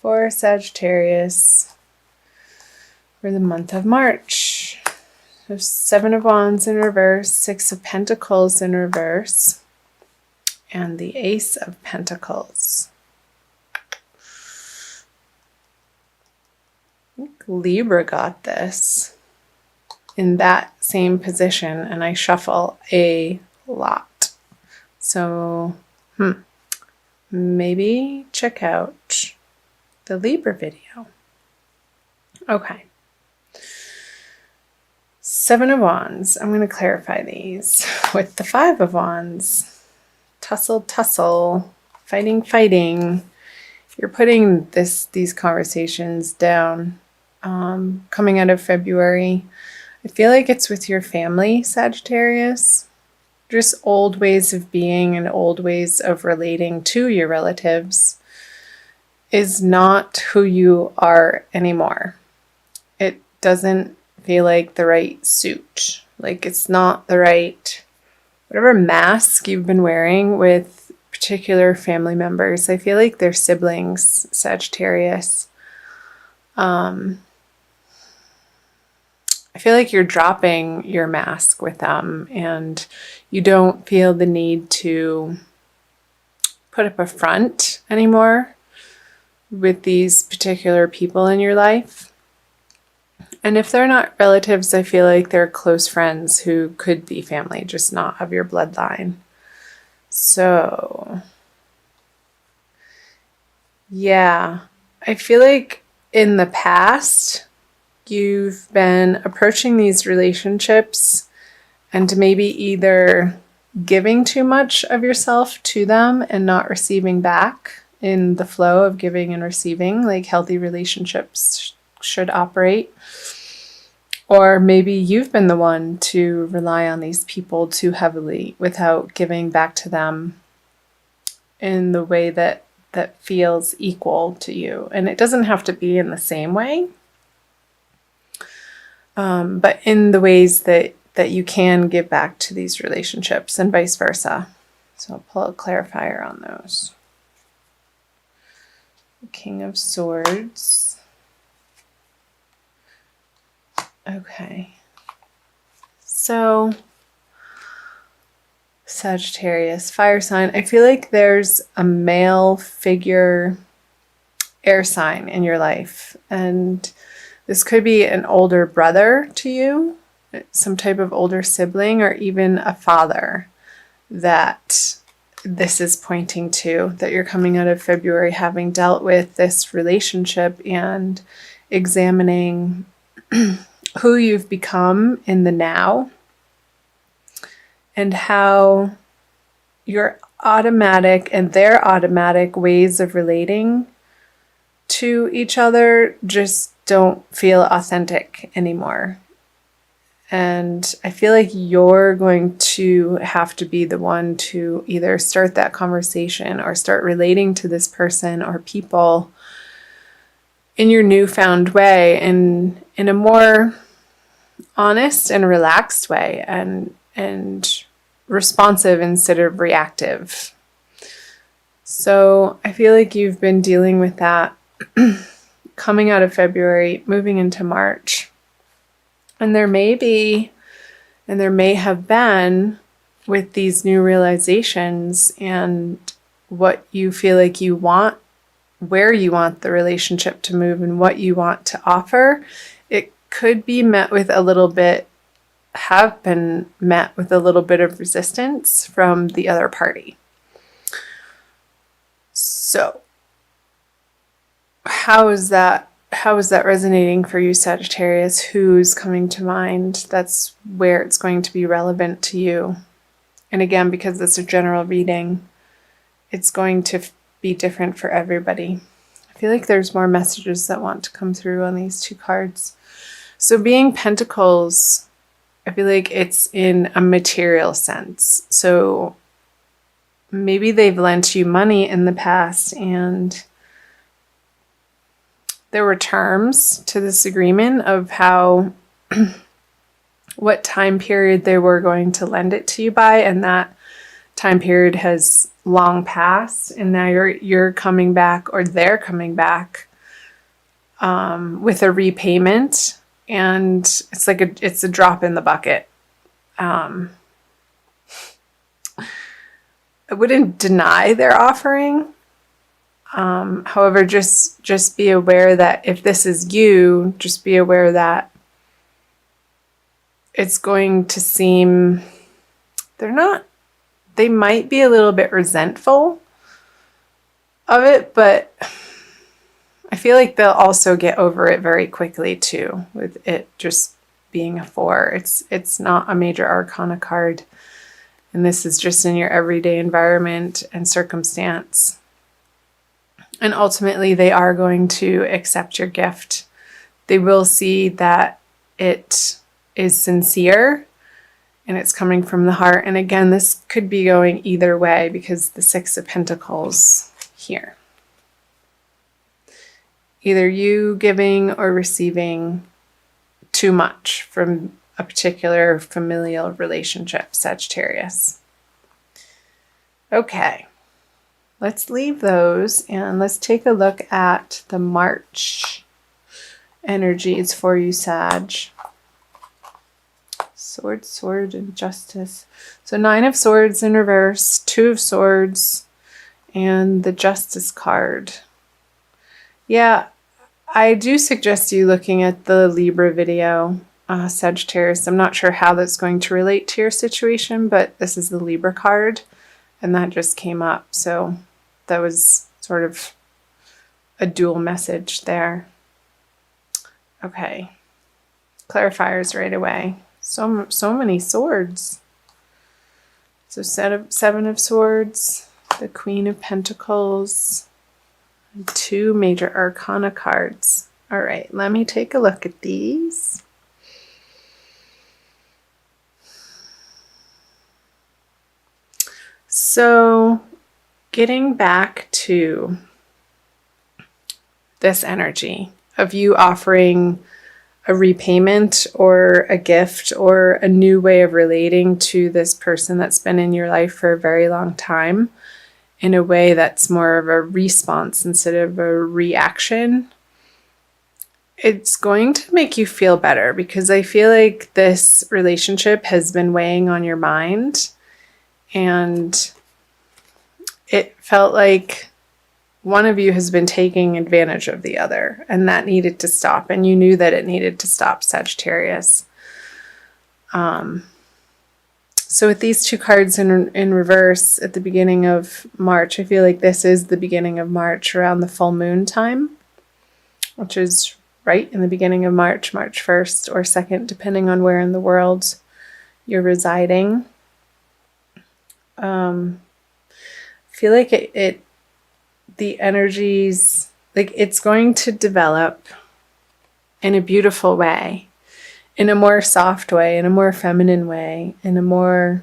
for Sagittarius for the month of March. So 7 of Wands in reverse, 6 of Pentacles in reverse, and the Ace of Pentacles. I think Libra got this in that same position, and I shuffle a lot. So, maybe check out the Libra video. Okay. 7 of Wands. I'm going to clarify these with the 5 of Wands. Tussle, tussle, fighting, fighting. You're putting these conversations down. Coming out of February, I feel like it's with your family, Sagittarius. Just old ways of being and old ways of relating to your relatives is not who you are anymore. It doesn't feel like the right suit. Like it's not the right, whatever mask you've been wearing with particular family members. I feel like they're siblings, Sagittarius. I feel like you're dropping your mask with them and you don't feel the need to put up a front anymore with these particular people in your life. And if they're not relatives, I feel like they're close friends who could be family, just not of your bloodline. So, yeah, I feel like in the past, you've been approaching these relationships and maybe either giving too much of yourself to them and not receiving back in the flow of giving and receiving, like healthy relationships should operate. Or maybe you've been the one to rely on these people too heavily without giving back to them in the way that feels equal to you. And it doesn't have to be in the same way. But in the ways that you can give back to these relationships and vice versa. So I'll pull a clarifier on those. King of Swords. Okay. So Sagittarius, fire sign. I feel like there's a male figure, air sign in your life. And this could be an older brother to you, some type of older sibling, or even a father that this is pointing to, that you're coming out of February having dealt with this relationship and examining who you've become in the now and how your automatic and their automatic ways of relating to each other just don't feel authentic anymore. And I feel like you're going to have to be the one to either start that conversation or start relating to this person or people in your newfound way and in a more honest and relaxed way and responsive instead of reactive. So I feel like you've been dealing with that coming out of February, moving into March. And there may have been, with these new realizations and what you feel like you want, where you want the relationship to move and what you want to offer, it could be met with a little bit, have been met with a little bit of resistance from the other party. So, how is that resonating for you, Sagittarius? Who's coming to mind? That's where it's going to be relevant to you. And again, because it's a general reading, it's going to be different for everybody. I feel like there's more messages that want to come through on these two cards. So being Pentacles, I feel like it's in a material sense. So maybe they've lent you money in the past and there were terms to this agreement of how, what time period they were going to lend it to you by, and that time period has long passed, and now you're coming back, or they're coming back with a repayment, and it's a drop in the bucket. I wouldn't deny their offering. However, just be aware that if this is you, just be aware that it's going to seem, they might be a little bit resentful of it, but I feel like they'll also get over it very quickly too, with it just being a 4. It's not a major arcana card, and this is just in your everyday environment and circumstance. And ultimately, they are going to accept your gift. They will see that it is sincere and it's coming from the heart. And again, this could be going either way because the 6 of Pentacles here. Either you giving or receiving too much from a particular familial relationship, Sagittarius. Okay. Let's leave those and let's take a look at the March energies for you, Sag. Sword, sword, and justice. So 9 of Swords in reverse, 2 of Swords, and the Justice card. Yeah, I do suggest you looking at the Libra video, Sagittarius. I'm not sure how that's going to relate to your situation, but this is the Libra card, and that just came up. So that was sort of a dual message there. Okay. Clarifiers right away. So many swords. So 7 of Swords, the Queen of Pentacles, and 2 major arcana cards. All right, let me take a look at these. So getting back to this energy of you offering a repayment or a gift or a new way of relating to this person that's been in your life for a very long time in a way that's more of a response instead of a reaction, it's going to make you feel better because I feel like this relationship has been weighing on your mind and it felt like one of you has been taking advantage of the other, and that needed to stop. And you knew that it needed to stop, Sagittarius. So with these 2 cards in reverse at the beginning of March, I feel like this is the beginning of March around the full moon time, which is right in the beginning of March, March 1st or 2nd, depending on where in the world you're residing. I feel like the energies, like it's going to develop in a beautiful way, in a more soft way, in a more feminine way, in a more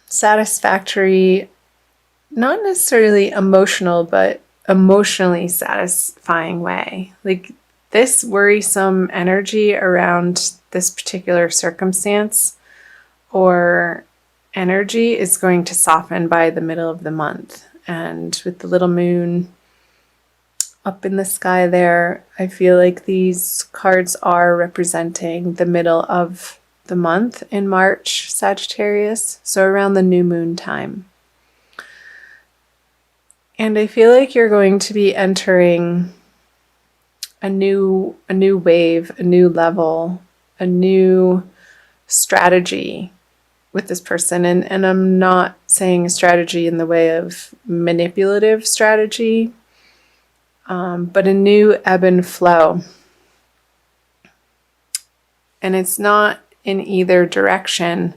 satisfactory, not necessarily emotional, but emotionally satisfying way. Like this worrisome energy around this particular circumstance or energy is going to soften by the middle of the month. And with the little moon up in the sky there, I feel like these cards are representing the middle of the month in March, Sagittarius, so around the new moon time. And I feel like you're going to be entering a new wave, a new level, a new strategy with this person. And I'm not saying a strategy in the way of manipulative strategy, but a new ebb and flow. And it's not in either direction,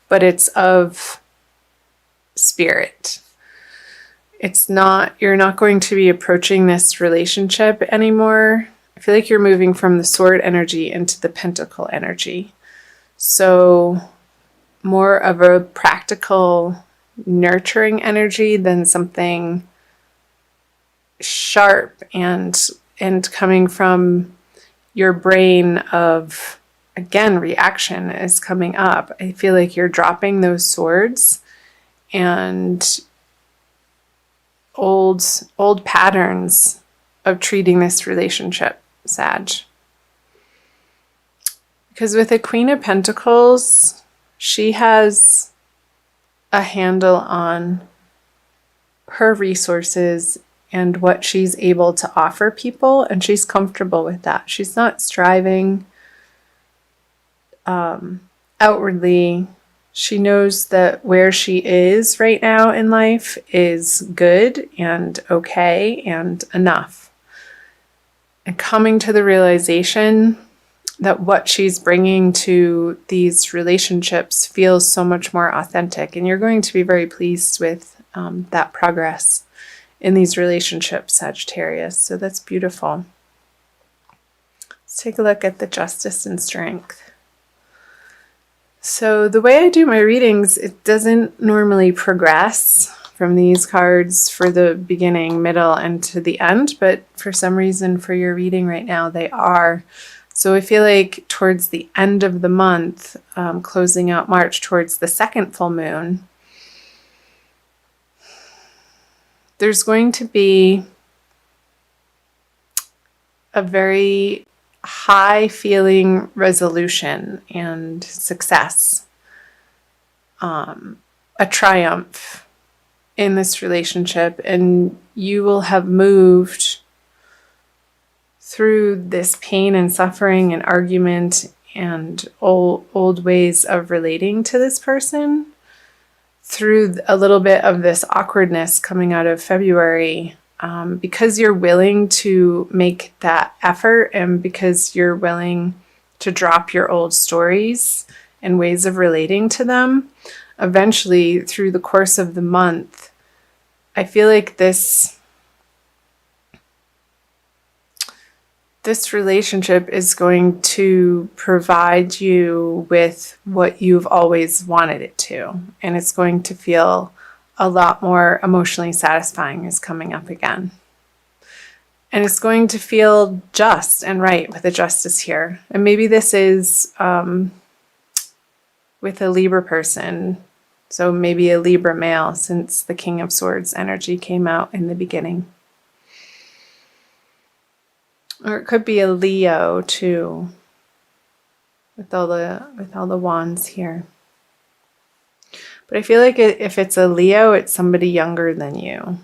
but it's of spirit. It's not, you're not going to be approaching this relationship anymore. I feel like you're moving from the sword energy into the pentacle energy. So more of a practical, nurturing energy than something sharp and coming from your brain of, again, reaction is coming up. I feel like you're dropping those swords and old patterns of treating this relationship, Sag. Because with the Queen of Pentacles, she has a handle on her resources and what she's able to offer people, and she's comfortable with that. She's not striving outwardly. She knows that where she is right now in life is good and okay and enough. And coming to the realization that what she's bringing to these relationships feels so much more authentic. And you're going to be very pleased with that progress in these relationships, Sagittarius. So that's beautiful. Let's take a look at the Justice and Strength. So the way I do my readings, it doesn't normally progress from these cards for the beginning, middle, and to the end, but for some reason for your reading right now, they are. So I feel like towards the end of the month, closing out March towards the second full moon, there's going to be a very high feeling resolution and success, a triumph in this relationship, and you will have moved through this pain and suffering and argument and old ways of relating to this person, through a little bit of this awkwardness coming out of February, because you're willing to make that effort and because you're willing to drop your old stories and ways of relating to them. Eventually, through the course of the month, I feel like this relationship is going to provide you with what you've always wanted it to. And it's going to feel a lot more emotionally satisfying is coming up again. And it's going to feel just and right with the Justice here. And maybe this is with a Libra person. So maybe a Libra male, since the King of Swords energy came out in the beginning. Or it could be a Leo too, with all the wands here. But I feel like if it's a Leo, it's somebody younger than you.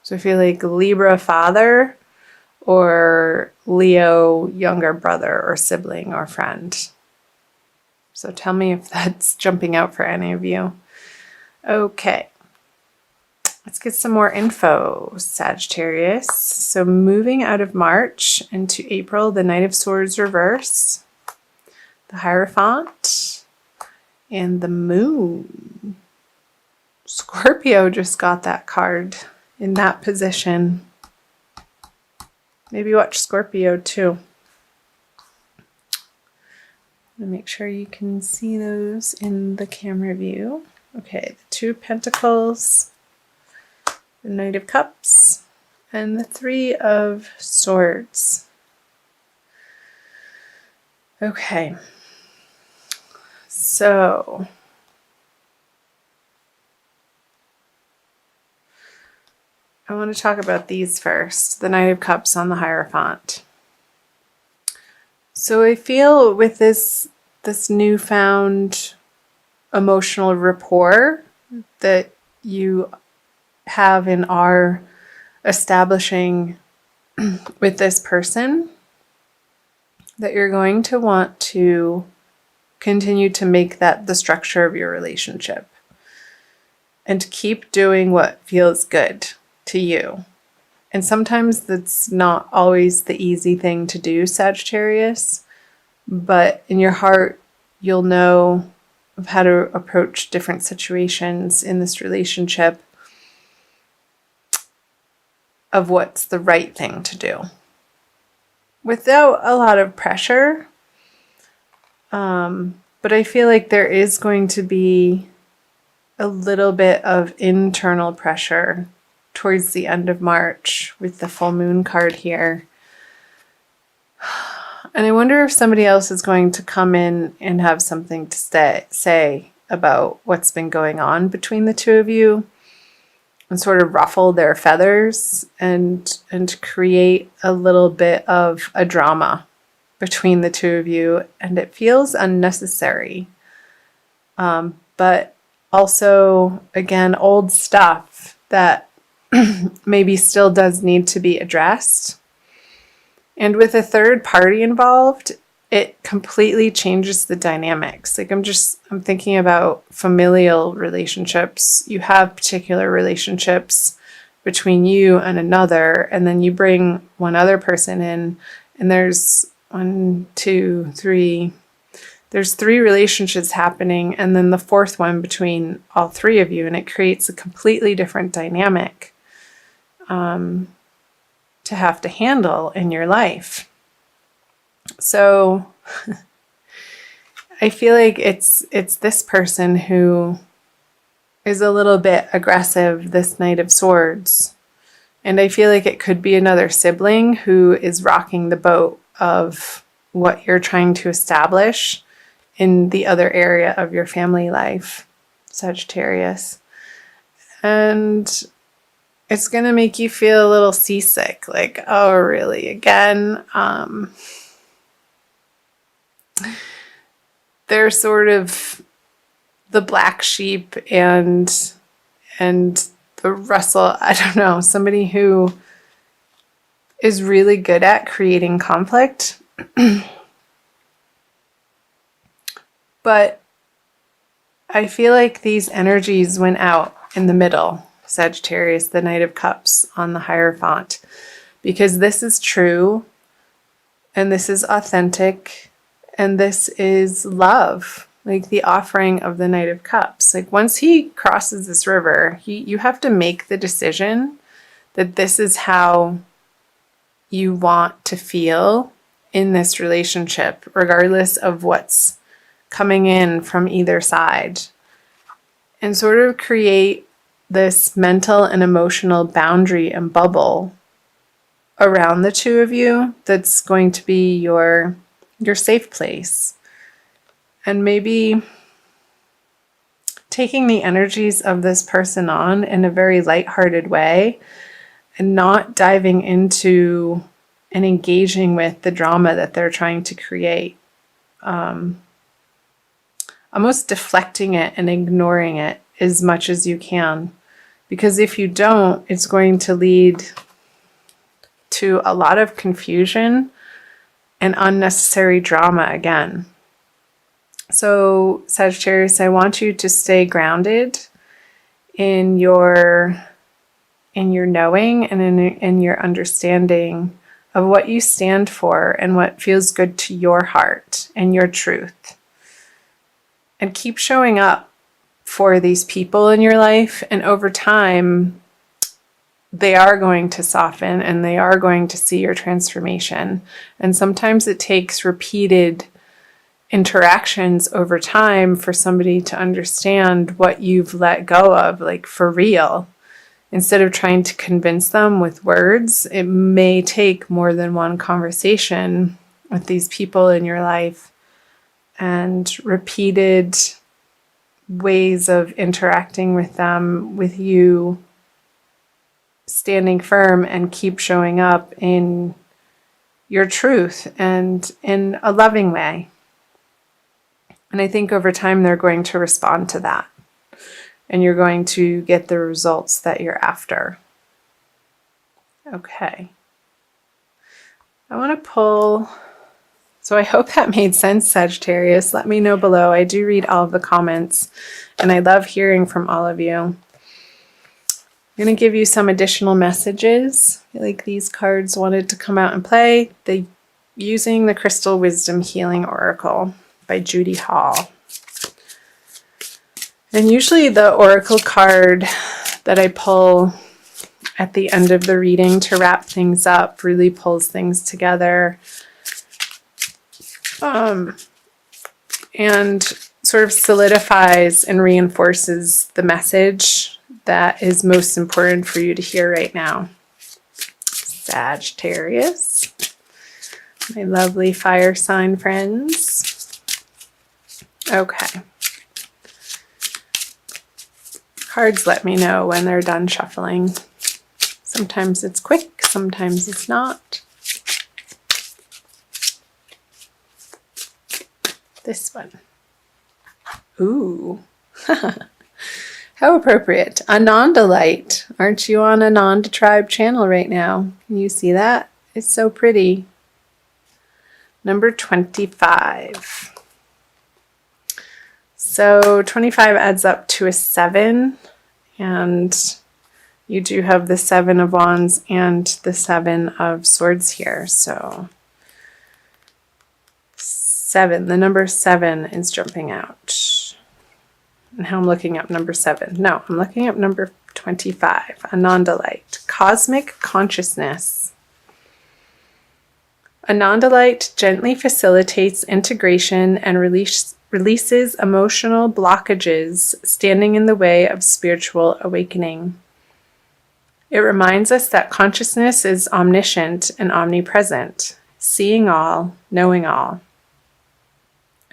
So I feel like Libra father or Leo younger brother or sibling or friend. So tell me if that's jumping out for any of you. Okay. Let's get some more info, Sagittarius. So moving out of March into April, the Knight of Swords reverse, the Hierophant, and the Moon. Scorpio just got that card in that position. Maybe watch Scorpio too. Make sure you can see those in the camera view. Okay, the Two of Pentacles, the Knight of Cups, and the Three of Swords. Okay, so I want to talk about these first. The Knight of Cups on the Hierophant. So I feel with this newfound emotional rapport that you have and are establishing with this person, that you're going to want to continue to make that the structure of your relationship and keep doing what feels good to you. And sometimes that's not always the easy thing to do, Sagittarius, but in your heart, you'll know of how to approach different situations in this relationship, of what's the right thing to do without a lot of pressure. But I feel like there is going to be a little bit of internal pressure towards the end of March with the full moon card here. And I wonder if somebody else is going to come in and have something to say about what's been going on between the two of you. and sort of ruffle their feathers and create a little bit of a drama between the two of you, and it feels unnecessary. But also, again, old stuff that maybe still does need to be addressed. And with a third party involved, it completely changes the dynamics. Like I'm thinking about familial relationships. You have particular relationships between you and another, and then you bring one other person in, and there's there's 3 relationships happening, and then the 4th one between all 3 of you, and it creates a completely different dynamic to have to handle in your life. So I feel like it's this person who is a little bit aggressive, this Knight of Swords. And I feel like it could be another sibling who is rocking the boat of what you're trying to establish in the other area of your family life, Sagittarius. And it's going to make you feel a little seasick, like, oh, really, again? They're sort of the black sheep and the Russell, I don't know, somebody who is really good at creating conflict. But I feel like these energies went out in the middle, Sagittarius, the Knight of Cups on the Hierophant, because this is true, and this is authentic, and this is love, like the offering of the Knight of Cups. Like once he crosses this river, you have to make the decision that this is how you want to feel in this relationship, regardless of what's coming in from either side, and sort of create this mental and emotional boundary and bubble around the two of you that's going to be your safe place. And maybe taking the energies of this person on in a very lighthearted way and not diving into and engaging with the drama that they're trying to create. Almost deflecting it and ignoring it as much as you can. Because if you don't, it's going to lead to a lot of confusion and unnecessary drama again. So, Sagittarius, I want you to stay grounded in your knowing and in your understanding of what you stand for and what feels good to your heart and your truth. And keep showing up for these people in your life, and over time they are going to soften and they are going to see your transformation. And sometimes it takes repeated interactions over time for somebody to understand what you've let go of, like for real. Instead of trying to convince them with words, it may take more than one conversation with these people in your life and repeated ways of interacting with them, with you standing firm and keep showing up in your truth and in a loving way. And I think over time they're going to respond to that, and you're going to get the results that you're after. Okay. I want to pull. So I hope that made sense, Sagittarius. Let me know below. I do read all of the comments, and I love hearing from all of you. I'm going to give you some additional messages. I feel like these cards wanted to come out and play. Using the Crystal Wisdom Healing Oracle by Judy Hall. And usually the oracle card that I pull at the end of the reading to wrap things up really pulls things together. And sort of solidifies and reinforces the message that is most important for you to hear right now. Sagittarius, my lovely fire sign friends. Okay. Cards let me know when they're done shuffling. Sometimes it's quick, sometimes it's not. This one. Ooh. How appropriate. Ananda light. Aren't you on Ananda tribe channel right now? Can you see that? It's so pretty. Number 25. So 25 adds up to a 7, and you do have the 7 of Wands and the 7 of Swords here. So 7, the number 7 is jumping out. And how I'm looking up number 7. No, I'm looking up number 25, Ananda light, cosmic consciousness. Ananda light gently facilitates integration and releases emotional blockages standing in the way of spiritual awakening. It reminds us that consciousness is omniscient and omnipresent, seeing all, knowing all.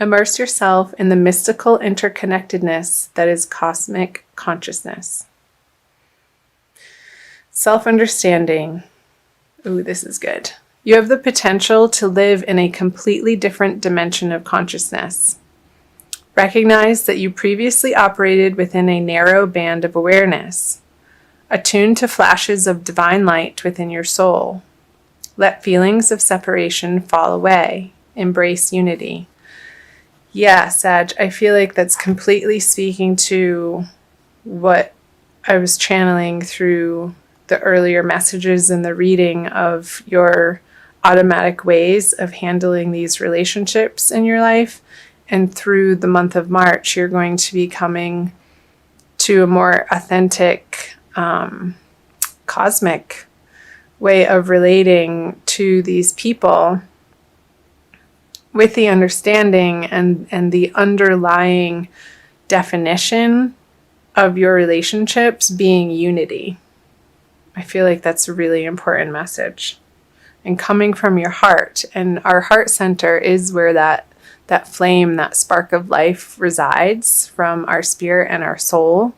Immerse yourself in the mystical interconnectedness that is cosmic consciousness. Self-understanding. Ooh, this is good. You have the potential to live in a completely different dimension of consciousness. Recognize that you previously operated within a narrow band of awareness, attuned to flashes of divine light within your soul. Let feelings of separation fall away. Embrace unity. Yeah, Sag, I feel like that's completely speaking to what I was channeling through the earlier messages in the reading of your automatic ways of handling these relationships in your life. And through the month of March, you're going to be coming to a more authentic, cosmic way of relating to these people, with the understanding and the underlying definition of your relationships being unity. I feel like that's a really important message. And coming from your heart. And our heart center is where that flame, that spark of life resides, from our spirit and our soul.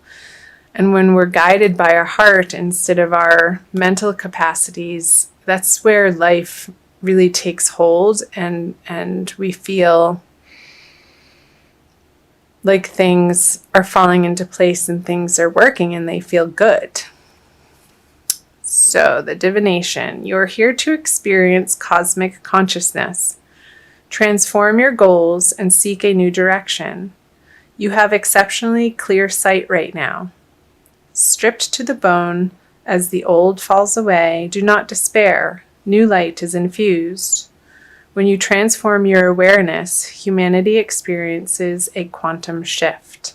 And when we're guided by our heart instead of our mental capacities, that's where life really takes hold, and we feel like things are falling into place and things are working and they feel good. So the divination, you're here to experience cosmic consciousness. Transform your goals and seek a new direction. You have exceptionally clear sight right now. Stripped to the bone as the old falls away, do not despair. New light is infused. When you transform your awareness, humanity experiences a quantum shift.